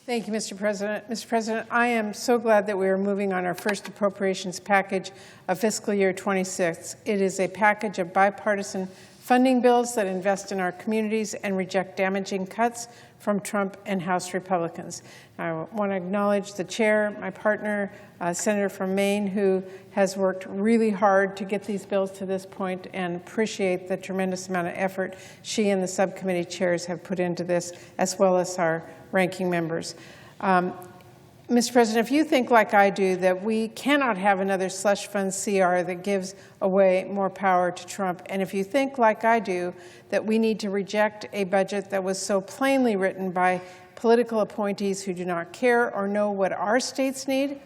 Thank you, Mr. President. Mr. President, I am so glad that we are moving on our first appropriations package of fiscal year 26. It is a package of bipartisan funding bills that invest in our communities and reject damaging cuts from Trump and House Republicans. I want to acknowledge the chair, my partner, Senator from Maine, who has worked really hard to get these bills to this point, and appreciate the tremendous amount of effort she and the subcommittee chairs have put into this, as well as our ranking members. Mr. President, if you think like I do that we cannot have another slush fund CR that gives away more power to Trump, and if you think like I do that we need to reject a budget that was so plainly written by political appointees who do not care or know what our states need,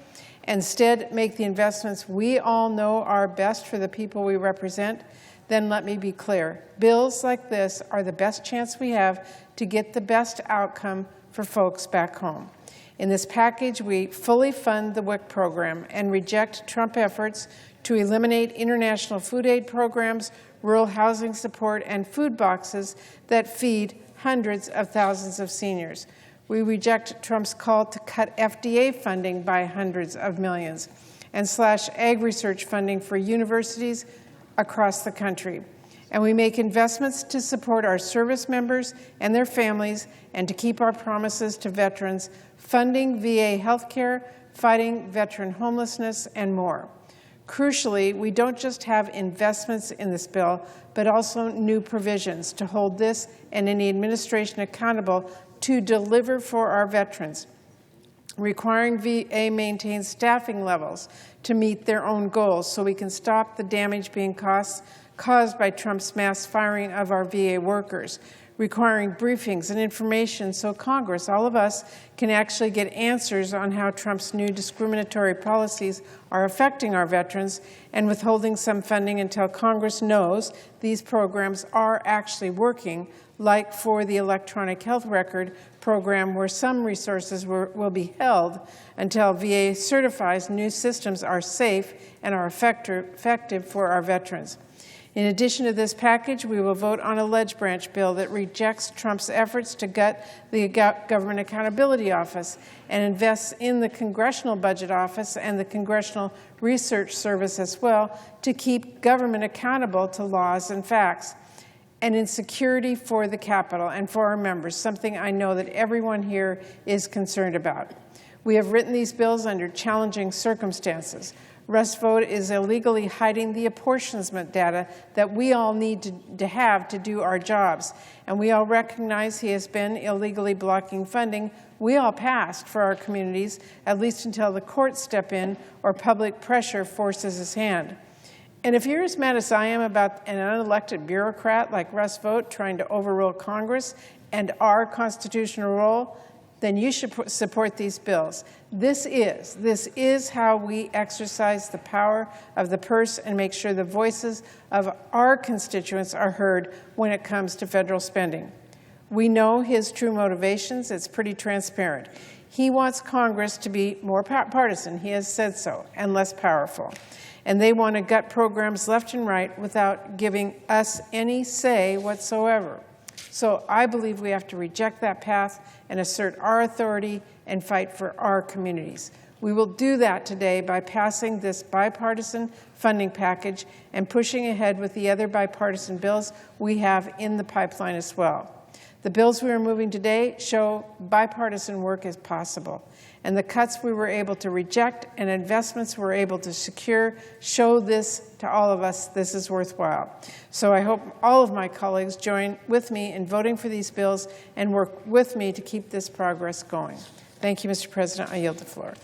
instead make the investments we all know are best for the people we represent, then let me be clear. Bills like this are the best chance we have to get the best outcome for folks back home. In this package, we fully fund the WIC program and reject Trump efforts to eliminate international food aid programs, rural housing support, and food boxes that feed hundreds of thousands of seniors. We reject Trump's call to cut FDA funding by hundreds of millions and slash ag research funding for universities across the country. And we make investments to support our service members and their families and to keep our promises to veterans, funding VA health care, fighting veteran homelessness, and more. Crucially, we don't just have investments in this bill, but also new provisions to hold this and any administration accountable to deliver for our veterans, requiring VA maintain staffing levels to meet their own goals so we can stop the damage being caused by Trump's mass firing of our VA workers, requiring briefings and information so Congress, all of us, can actually get answers on how Trump's new discriminatory policies are affecting our veterans, and withholding some funding until Congress knows these programs are actually working, like for the electronic health record program, where some resources will be held until VA certifies new systems are safe and are effective for our veterans. In addition to this package, we will vote on a ledge branch bill that rejects Trump's efforts to gut the Government Accountability Office and invests in the Congressional Budget Office and the Congressional Research Service as well to keep government accountable to laws and facts, and in security for the Capitol and for our members, something I know that everyone here is concerned about. We have written these bills under challenging circumstances. Russ Vought is illegally hiding the apportionment data that we all need to have to do our jobs. And we all recognize he has been illegally blocking funding we all passed for our communities, at least until the courts step in or public pressure forces his hand. And if you're as mad as I am about an unelected bureaucrat like Russ Vought trying to overrule Congress and our constitutional role, then you should support these bills. This is how we exercise the power of the purse and make sure the voices of our constituents are heard when it comes to federal spending. We know his true motivations. It's pretty transparent. He wants Congress to be more partisan, he has said so, and less powerful. And they want to gut programs left and right without giving us any say whatsoever. So I believe we have to reject that path and assert our authority and fight for our communities. We will do that today by passing this bipartisan funding package and pushing ahead with the other bipartisan bills we have in the pipeline as well. The bills we are moving today show bipartisan work is possible, and the cuts we were able to reject and investments we were able to secure show this to all of us. This is worthwhile. So I hope all of my colleagues join with me in voting for these bills and work with me to keep this progress going. Thank you, Mr. President. I yield the floor.